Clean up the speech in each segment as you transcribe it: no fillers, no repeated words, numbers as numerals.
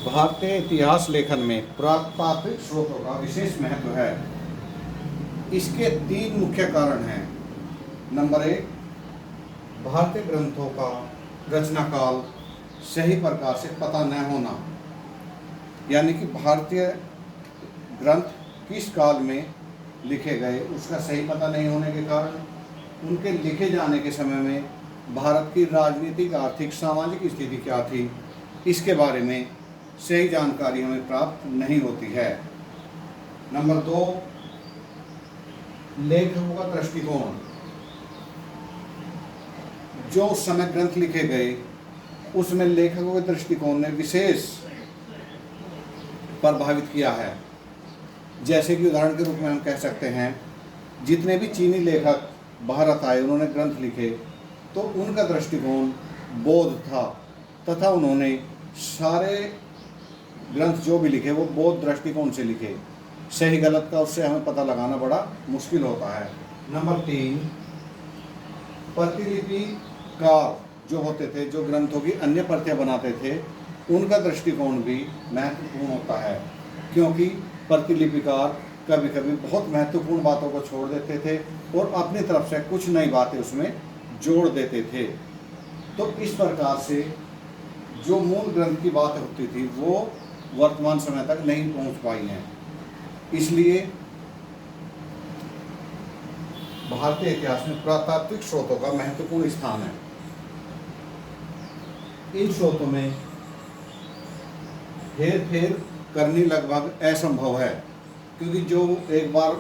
भारतीय इतिहास लेखन में पुरातात्विक स्रोतों का विशेष महत्व है। इसके तीन मुख्य कारण हैं। नंबर एक, भारतीय ग्रंथों का रचना काल सही प्रकार से पता न होना, यानी कि भारतीय ग्रंथ किस काल में लिखे गए उसका सही पता नहीं होने के कारण उनके लिखे जाने के समय में भारत की राजनीतिक, आर्थिक, सामाजिक स्थिति क्या थी, इसके बारे में सही जानकारी हमें प्राप्त नहीं होती है। नंबर दो, लेखकों का दृष्टिकोण। जो उस समय ग्रंथ लिखे गए उसमें लेखकों के दृष्टिकोण ने विशेष प्रभावित किया है। जैसे कि उदाहरण के रूप में हम कह सकते हैं, जितने भी चीनी लेखक भारत आए, उन्होंने ग्रंथ लिखे तो उनका दृष्टिकोण बौद्ध था तथा उन्होंने सारे ग्रंथ जो भी लिखे वो बौद्ध दृष्टिकोण से लिखे। सही गलत का उससे हमें पता लगाना बड़ा मुश्किल होता है। नंबर तीन, प्रतिलिपिकार जो होते थे, जो ग्रंथों की अन्य प्रतियां बनाते थे, उनका दृष्टिकोण भी महत्वपूर्ण होता है, क्योंकि प्रतिलिपिकार कभी कभी बहुत महत्वपूर्ण बातों को छोड़ देते थे और अपनी तरफ से कुछ नई बातें उसमें जोड़ देते थे। तो इस प्रकार से जो मूल ग्रंथ की बात होती थी वो वर्तमान समय तक नहीं पहुंच पाई हैं। इसलिए भारतीय इतिहास में पुरातात्विक स्रोतों का महत्वपूर्ण स्थान है। इन स्रोतों में हेर फेर करनी लगभग असंभव है, क्योंकि जो एक बार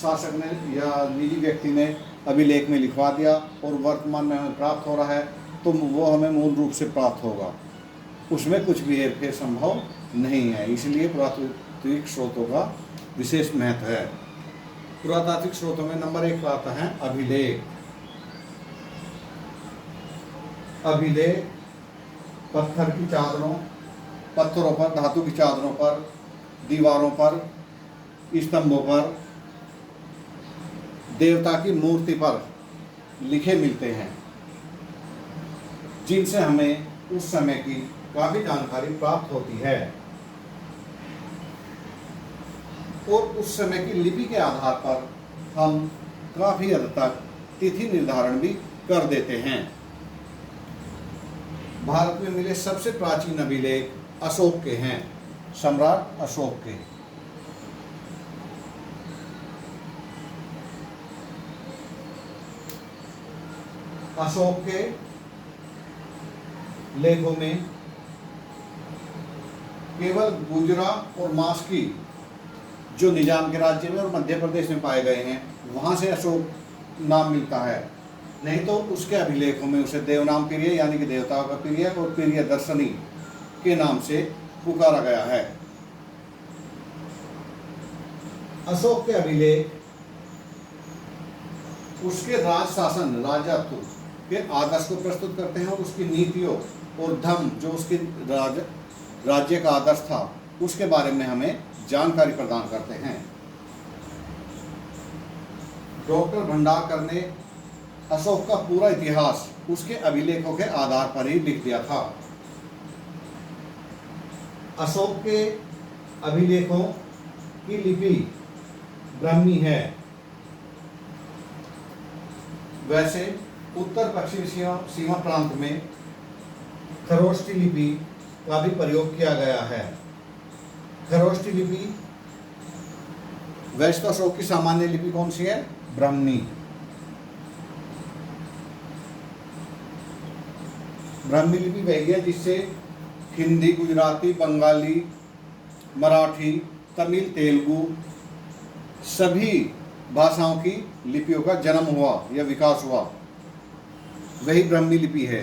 शासक ने या निजी व्यक्ति ने अभिलेख में लिखवा दिया और वर्तमान में हमें प्राप्त हो रहा है तो वो हमें मूल रूप से प्राप्त होगा, उसमें कुछ भी हेर फेर संभव नहीं है। इसलिए पुरातात्विक स्रोतों का विशेष महत्व है। पुरातात्विक स्रोतों में नंबर एक पर आता है अभिलेख। अभिलेख पत्थर की चादरों, पत्थरों पर, धातु की चादरों पर, दीवारों पर, स्तंभों पर, देवता की मूर्ति पर लिखे मिलते हैं, जिनसे हमें उस समय की काफी जानकारी प्राप्त होती है और उस समय की लिपि के आधार पर हम काफी हद तक तिथि निर्धारण भी कर देते हैं। भारत में मिले सबसे प्राचीन अभिलेख अशोक के हैं, सम्राट अशोक के। अशोक के लेखों में केवल गुजरात और मास्की जो निजाम के राज्य में और मध्य प्रदेश में पाए गए हैं वहां से अशोक नाम मिलता है, नहीं तो उसके अभिलेखों में उसे देवनाम प्रिय यानी कि देवताओं का प्रिय और प्रिय दर्शनी के नाम से पुकारा गया है। अशोक के अभिलेख उसके राज शासन, राजत्व के आदर्श को प्रस्तुत करते हैं और उसकी नीतियों और धर्म जो उसके राज्य का आदर्श था उसके बारे में हमें जानकारी प्रदान करते हैं। डॉक्टर भंडारकर ने अशोक का पूरा इतिहास उसके अभिलेखों के आधार पर ही लिख दिया था। अशोक के अभिलेखों की लिपि ब्राह्मी है। वैसे उत्तर पश्चिम सीमा प्रांत में खरोष्ठी लिपि का भी प्रयोग किया गया है। खरोष्ठी लिपि, वैसे तो अशोक की सामान्य लिपि कौन सी है? ब्राह्मी। ब्राह्मी लिपि वही है जिससे हिंदी, गुजराती, बंगाली, मराठी, तमिल, तेलुगु सभी भाषाओं की लिपियों का जन्म हुआ या विकास हुआ, वही ब्राह्मी लिपि है।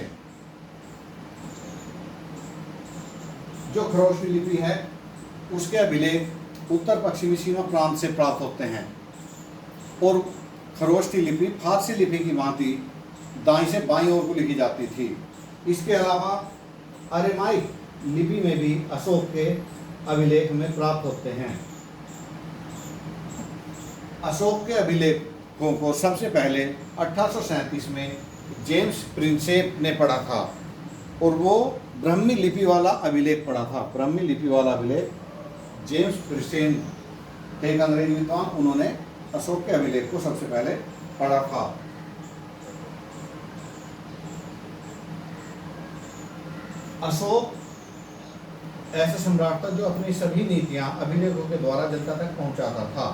जो खरोष्ठी लिपि है उसके अभिलेख उत्तर पश्चिमी सीमा प्रांत से प्राप्त होते हैं और खरोष्ठी लिपि फारसी लिपि की भांति दाईं से बाईं ओर को लिखी जाती थी। इसके अलावा अरेमाइक लिपि में भी अशोक के अभिलेख में प्राप्त होते हैं। अशोक के अभिलेखों को सबसे पहले 1837 में जेम्स प्रिंसेप ने पढ़ा था और वो ब्राह्मी लिपि वाला अभिलेख पढ़ा था। ब्राह्मी लिपि वाला अभिलेख जेम्स प्रिस्टेन थे एक अंग्रेजी विद्वान, उन्होंने अशोक के अभिलेख को सबसे पहले पढ़ा था। अशोक ऐसा सम्राट था जो अपनी सभी नीतियां अभिलेखों के द्वारा जनता तक पहुंचाता था।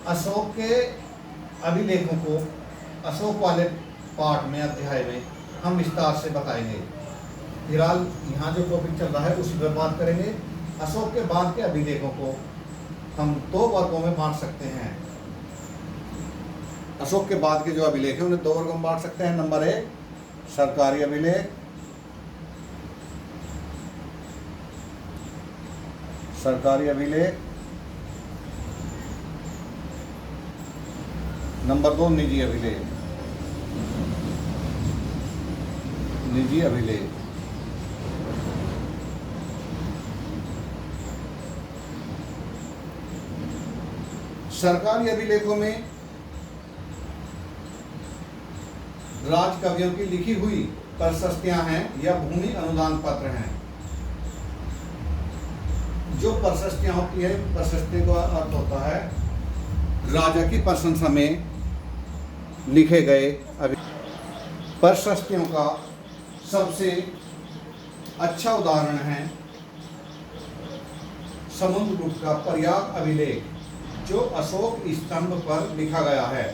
अशोक के अभिलेखों को अशोक वाले पाठ में, अध्याय में हम विस्तार से बताएंगे। फिलहाल यहाँ जो टॉपिक चल रहा है उसी पर बात करेंगे। अशोक के बाद के अभिलेखों को हम दो वर्गों में बांट सकते हैं। अशोक के बाद के जो अभिलेख हैं उन्हें दो वर्गों में बांट सकते हैं। नंबर 1 सरकारी अभिलेख, सरकारी अभिलेख। नंबर 2 निजी अभिलेख, निजी अभिलेख। सरकारी अभिलेखों में राजकवियों की लिखी हुई प्रशस्तियां हैं या भूमि अनुदान पत्र हैं। जो प्रशस्तियां होती है, प्रशस्ति का अर्थ होता है राजा की प्रशंसा में लिखे गए प्रशस्तियों का सबसे अच्छा उदाहरण है समुद्रगुप्त का प्रयाग अभिलेख, जो अशोक स्तंभ पर लिखा गया है।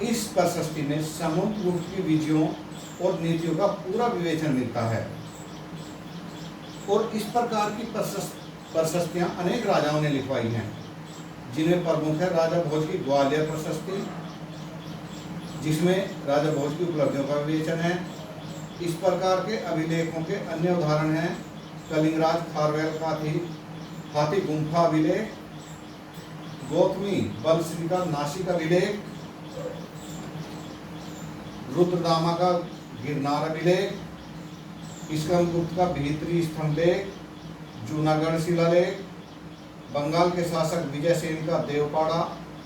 इस प्रशस्ति में समुद्रगुप्त की विजयों और नीतियों का पूरा विवेचन मिलता है। और इस प्रकार की प्रशस्तियां अनेक राजाओं ने लिखवाई हैं, जिनमें प्रमुख है राजा भोज की ग्वालियर प्रशस्ति, जिसमें राजा भोज की उपलब्धियों का विवेचन है। इस प्रकार के अभिलेखों के अन्य उदाहरण हैं कलिंगराज खारवेल हाथी गुम्फा अभिलेख, गौतमी बलश्री का नासिक अभिलेख, रुद्रदामा का गिरनार अभिलेख, स्कंदगुप्त का भीतरी स्तंभलेख, जूनागढ़ शिलालेख, बंगाल के शासक विजय सेन का देवपाड़ा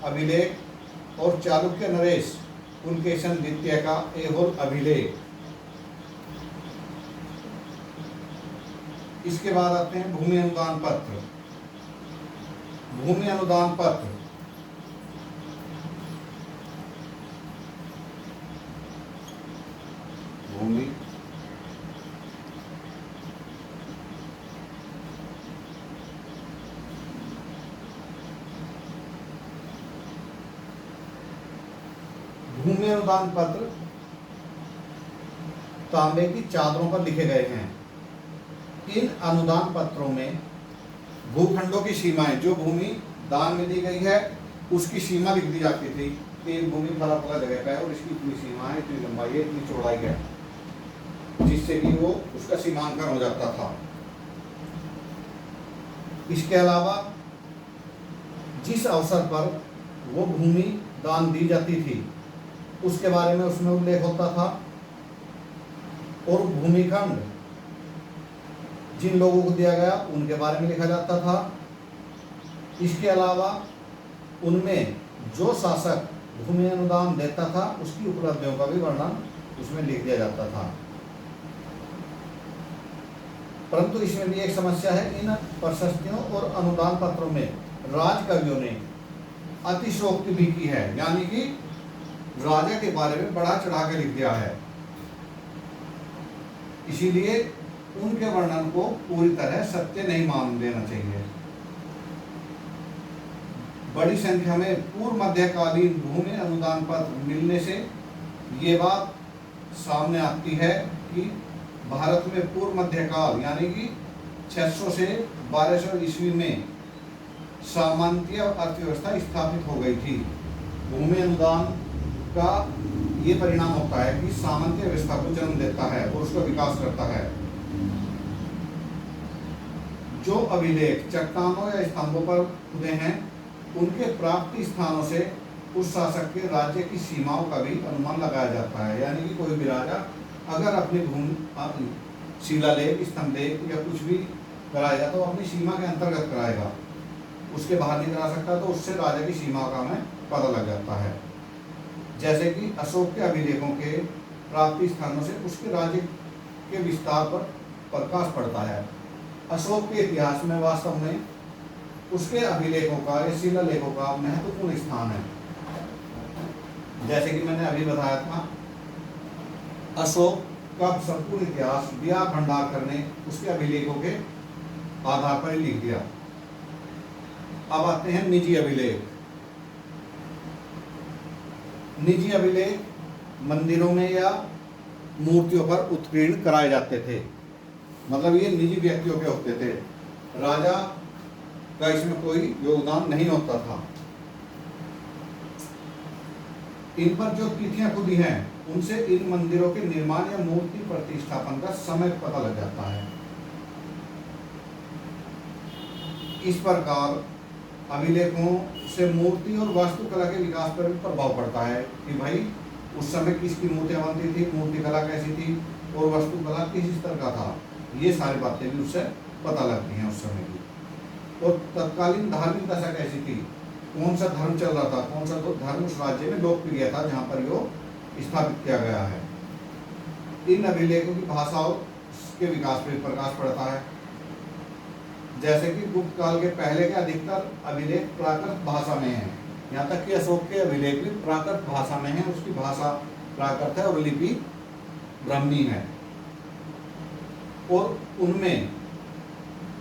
अभिलेख और चालुक्य नरेश पुलकेशन द्वितीय का ऐहोल अभिलेख। इसके बाद आते हैं भूमि अनुदान पत्र। भूमि अनुदान पत्र भूमि भूमि अनुदान पत्र तांबे की चादरों पर लिखे गए हैं। इन अनुदान पत्रों में भूखंडों की सीमाएं, जो भूमि दान में दी गई है उसकी सीमा लिख दी जाती थी कि भूमि फला फला जगह पे है और इसकी इतनी सीमा है, इतनी लंबाई है, इतनी चौड़ाई है, जिससे कि वो उसका सीमांकन हो जाता था। इसके अलावा जिस अवसर पर वो भूमि दान दी जाती थी उसके बारे में उसमें उल्लेख होता था, और भूमिखंड जिन लोगों को दिया गया उनके बारे में लिखा जाता था। इसके अलावा उनमें जो शासक भूमि अनुदान देता था उसकी उपलब्धियों का भी वर्णन उसमें लिख दिया जाता था। परंतु इसमें भी एक समस्या है, इन प्रशस्तियों और अनुदान पत्रों में राजकवियों ने अतिशयोक्ति भी की है, यानी कि राजा के बारे में बढ़ा चढ़ा के लिख दिया है। इसीलिए उनके वर्णन को पूरी तरह सत्य नहीं मान लेना चाहिए। बड़ी संख्या में पूर्व मध्यकालीन भूमि अनुदान पत्र मिलने से ये बात सामने आती है कि भारत में पूर्व मध्यकाल यानी कि 600 से 1200 ईस्वी में सामंतीय अर्थव्यवस्था स्थापित हो गई थी। भूमि अनुदान का ये परिणाम होता है कि सामंतीय व्यवस्था को जन्म देता है और उसका विकास करता है। जो अभिलेख चट्टानों या स्तंभों पर खुदे हैं उनके प्राप्ति स्थानों से उस शासक के राज्य की सीमाओं का भी अनुमान लगाया जाता है। यानी कि कोई भी राजा अगर अपनी भूमि शिलालेख, स्तंभलेख या कुछ भी कराएगा तो अपनी सीमा के अंतर्गत कराएगा, उसके बाहर नहीं करा सकता, तो उससे राजा की सीमा का हमें पता लग जाता है। जैसे कि अशोक के अभिलेखों के प्राप्ति स्थानों से उसके राज्य के विस्तार पर प्रकाश पड़ता है। अशोक के इतिहास में वास्तव में उसके अभिलेखों का या शिलालेखों का महत्वपूर्ण स्थान है। जैसे कि मैंने अभी बताया था, अशोक का संपूर्ण इतिहास बिहार भंडारकर ने उसके अभिलेखों के आधार पर लिख दिया। अब आते हैं निजी अभिलेख। निजी अभिलेख मंदिरों में या मूर्तियों पर उत्कीर्ण कराए जाते थे, मतलब ये निजी व्यक्तियों के होते थे, राजा का इसमें कोई योगदान नहीं होता था। इन पर जो तिथियां खुदी हैं उनसे इन मंदिरों के निर्माण या मूर्ति प्रतिष्ठापन का समय पता लग जाता है। इस प्रकार अभिलेखों से मूर्ति और वास्तुकला के विकास पर भी प्रभाव पड़ता है कि भाई उस समय किसकी मूर्तियां बनती थी, मूर्तिकला कैसी थी और वास्तुकला किस स्तर का था। ये सारी बातें भी उससे पता लगती हैं उस समय की। और तत्कालीन धार्मिक दशा कैसी थी, कौन सा धर्म चल रहा था, कौन सा तो धर्म उस राज्य में लोकप्रिय था जहाँ पर यो स्थापित किया गया है। इन अभिलेखों की भाषाओं के विकास पर प्रकाश पड़ता है। जैसे कि गुप्त काल के पहले के अधिकतर अभिलेख प्राकृत भाषा में हैं, यहाँ तक कि अशोक के अभिलेख भी प्राकृत भाषा में हैं। उसकी भाषा प्राकृत है और लिपि ब्राह्मी है। और उनमें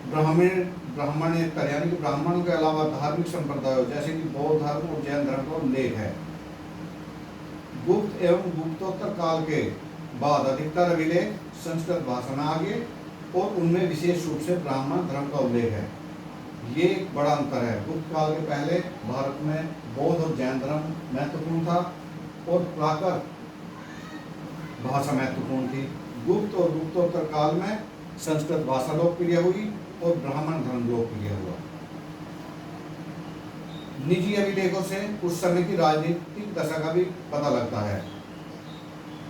ब्राह्मणेतर यानी कि ब्राह्मणों के अलावा धार्मिक संप्रदायों जैसे कि बौद्ध धर्म और जैन धर्म का उल्लेख है। गुप्त एवं गुप्तोत्तर काल के बाद अधिकतर अभिलेख संस्कृत भाषा में आ गए और उनमें विशेष रूप से ब्राह्मण धर्म का उल्लेख है। ये एक बड़ा अंतर है। गुप्त काल के पहले भारत में बौद्ध और जैन धर्म महत्वपूर्ण था और प्राकृत भाषा महत्वपूर्ण थी। गुप्त और गुप्तोत्तर काल में संस्कृत भाषा लोकप्रिय हुई और ब्राह्मण धर्म लोकप्रिय हुआ। निजी अभिलेखों से उस समय की राजनीतिक दशा का भी पता लगता है।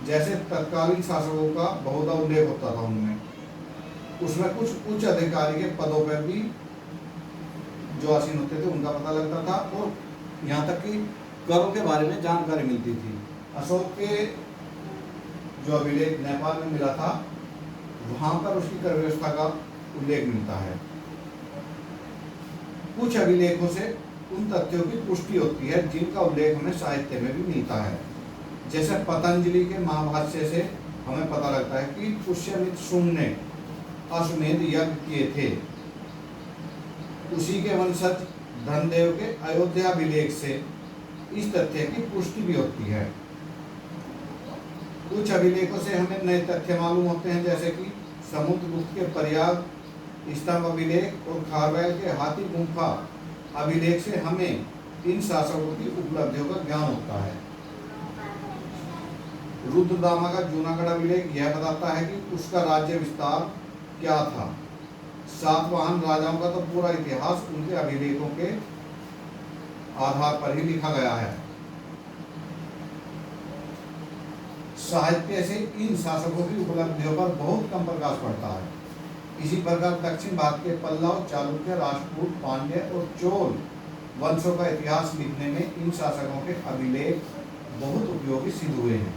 जैसे तत्कालीन शासकों का बहुधा उल्लेख होता था उनमें, उसमें कुछ उच्च अधिकारी के पदों पर भी जो आसीन होते थे उनका पता लगता था और यहाँ तक कि करों के बारे में जानकारी मिलती थी। अशोक के जो अभिलेख नेपाल में मिला था वहाँ पर उसकी कर व्यवस्था का उल्लेख मिलता है। कुछ अभिलेखों से उन तथ्यों की पुष्टि होती है जिनका उल्लेख हमें साहित्य में भी मिलता है। जैसे पतंजलि के महाभाष्य से हमें पता लगता है कि पुष्यमित शुंग ने अश्वमेध यज्ञ किए थे। उसी के वंशज धनदेव के अयोध्या अभिलेख से इस तथ्य की पुष्टि भी होती है। कुछ अभिलेखों से हमें नए तथ्य मालूम होते हैं, जैसे कि समुद्रगुप्त के प्रयाग स्तंभ अभिलेख और खारवेल के हाथी गुम्फा अभिलेख से हमें इन शासकों की उपलब्धियों का ज्ञान होता है। रुद्रदामा का जूनागढ़ अभिलेख यह बताता है कि उसका राज्य विस्तार क्या था। सातवाहन राजाओं का तो पूरा इतिहास उनके अभिलेखों के आधार पर ही लिखा गया है। साहित्य से इन शासकों की उपलब्धियों पर बहुत कम प्रकाश पड़ता है। इसी प्रकार दक्षिण भारत के पल्लव, चालुक्य, राजपूत, पांड्य और चोल वंशों का इतिहास लिखने में इन शासकों के अभिलेख बहुत उपयोगी सिद्ध हुए हैं,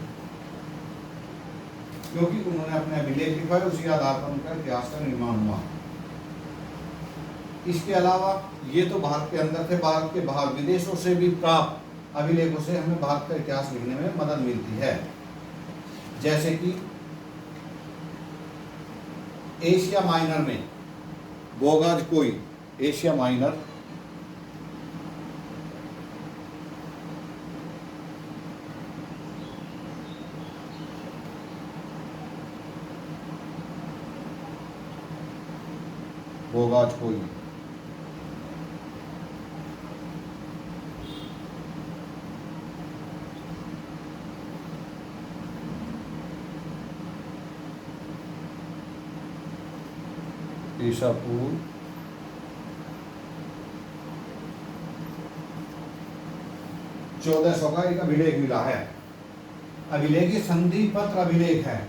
क्योंकि उन्होंने अपने अभिलेख लिखवाए, उसी आधार पर उनका इतिहास का निर्माण हुआ। इसके अलावा ये तो भारत के अंदर थे, भारत के बाहर विदेशों से भी प्राप्त अभिलेखों से हमें भारत का इतिहास लिखने में मदद मिलती है। जैसे कि एशिया माइनर में बोगाज कोई एशिया माइनर बोगाज कोई ईसापुर चौदह सौ का एक अभिलेख मिला है। अभिलेख ये संधि पत्र अभिलेख है।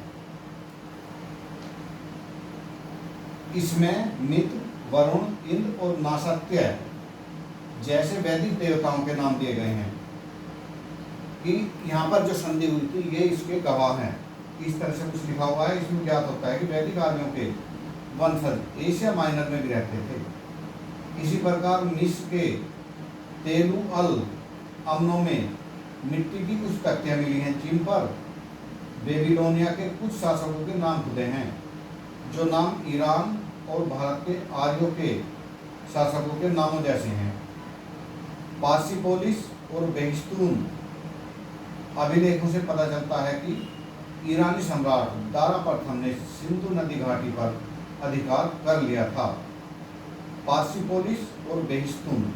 इसमें मित्र, वरुण, इंद्र और नासत्य जैसे वैदिक देवताओं के नाम दिए गए हैं कि यहाँ पर जो संधि हुई थी ये इसके गवाह हैं। इस तरह से कुछ लिखा हुआ है। इसमें ज्ञात होता है कि वैदिक आर्यों के वंशज एशिया माइनर में भी रहते थे। इसी प्रकार मिस्र के तेलु अल अमनो में मिट्टी की कुछ तख्तियाँ मिली हैं जिन पर बेबीलोनिया के कुछ शासकों के नाम खुदे हैं, जो नाम ईरान और भारत के आर्यों के शासकों के नामों जैसे हैं। पार्सिपोलिस और बेहिस्तून अभिलेखों से पता चलता है कि ईरानी सम्राट दारा प्रथम ने सिंधु नदी घाटी पर अधिकार कर लिया था। पार्सिपोलिस और बेहिस्तून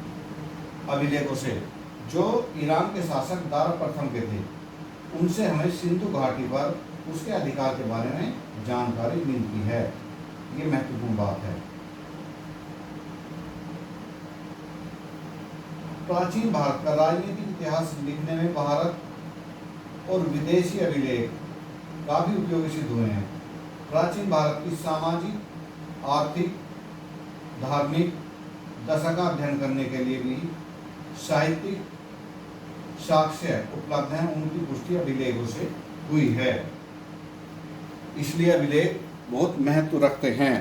अभिलेखों से जो ईरान के शासक दारा प्रथम के थे, उनसे हमें सिंधु घाटी पर उसके अधिकार के बारे में जानकारी मिलती है। ये महत्वपूर्ण बात है। प्राचीन भारत का राजनीतिक इतिहास लिखने में भारत और विदेशी अभिलेख काफी उपयोगी सिद्ध हुए हैं। प्राचीन भारत की सामाजिक, आर्थिक, धार्मिक दशा का अध्ययन करने के लिए भी साहित्यिक साक्ष्य उपलब्ध हैं। उनकी पुष्टि अभिलेखों से हुई है, इसलिए अभिलेख बहुत महत्व रखते हैं।